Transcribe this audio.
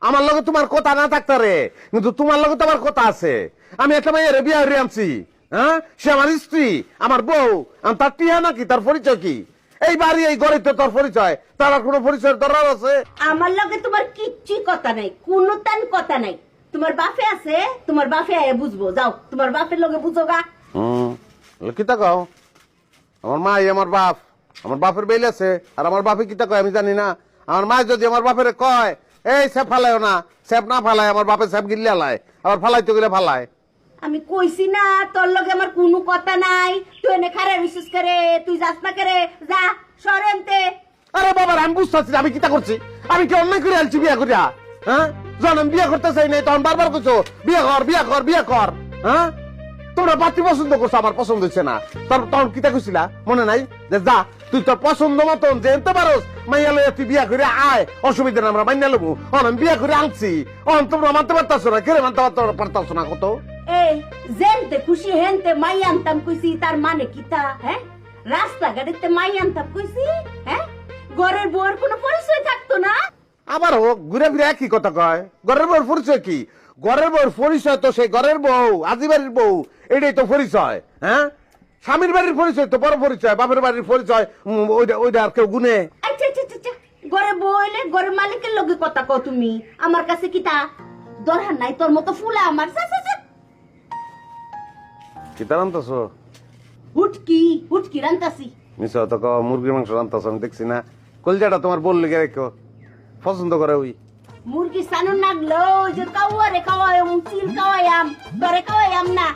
আমার লগে তোমার কথা না থাকতে রে, কিন্তু তোমার লগে তো আমার কথা আছে। আমি একটা মেয়ের বিয়ে হয়ে আনছি, হ্যাঁ, সে আমার স্ত্রী, আমার বউ। আমি তার টিহা নাকি, তার পরিচয় কি? এই বাড়ি এই ঘরে তো তোর পরিচয়, তার আর কোনো পরিচয়ের দরকার আছে? আমার লগে তোমার কিচ্ছু কথা নাই, কোনো তান কথা নাই। তোমার বাপে আছে, তোমার বাপে আয় বুঝবো। যাও তোমার বাপের লগে বুঝো গা। কিতা কও? আমার মা আমার বাপ, আমার বাপের বেল আছে, আর আমার বাপে কিতা কয় আমি জানি না। আমার মা যদি আমার বাপের কয় এই স্যাপ ফালায় না, স্যাপ না ফালায়, আমার বাপের স্যাপ গিল্লা লাই, আবার ফালাইতে গেলে ফালায়। আমি কইছি না তোর লগে আমার কোনো কথা নাই। তুই এনে খারে বিশেষ করে তুই যাস না করে, যা সরেনতে। আরে বাবা আমি বুঝতেছি আমি কিতা করছি, আমি কি অন্যায় করে আনছি বিয়া করিয়া? হ্যাঁ, যখন আমি বিয়া করতে চাই নাই তখন বারবার কইছো বিয়া কর বিয়া কর বিয়া কর। হ্যাঁ, তোমরা বাতি পছন্দ করছো, আমার পছন্দ হচ্ছে না। তখন কিতা কইছিলা মনে নাই? যে যা তুই তোর পছন্দ মতন যেতে পারোস, মাইয়া লইয়া তুই বিয়া করে আয়, অসুবিধা না, আমরা মাইনা লবো। আমি বিয়া করে আনছি, তোমরা মানতে পারতাছো না, কেড়ে মানতে পারতাছো না? কত এই জেনতে খুশি হেনতে মাই আনতাম কইছি, তার মানে কিতা? হ্যাঁ, রাস্তাঘাটেতে মাই আনতাম কইছি? হ্যাঁ, ঘরের বউয়ের কোনো পরিচয় থাকতো না? আবার হোক ঘুরে ফিরে একই কথা কয়। ঘরের বউর পরিচয় কি? ঘরের বউর পরিচয় তো সেই ঘরের বউ, আজি বাড়ির বউ, এটাই তো পরিচয়। হ্যাঁ, স্বামীর বাড়ির পরিচয় তো বড় পরিচয়, বাপের বাড়ির পরিচয় ওইটা আর কেউ গুনে? আচ্ছা আচ্ছা আচ্ছা, ঘরে বউ হইলে ঘরের মালিকের লগে কথা কও তুমি, আমার কাছে কিতা দরকার নাই তোর মতো ফুলা আমার। কিতা রান্তাছ? হুটকি হুটকি রান্তাছি। মিশা তো মুরগির মাংস রান্তাছ, আমি দেখছি না। কলজাটা তোমার বললে গে রেখো, পছন্দ করে ওই মুরগি সানুন লাগলো যে কাওয়ারে খাওয়ায়াম, চিল খাওয়ায়াম, তোরে খাওয়ায়াম না।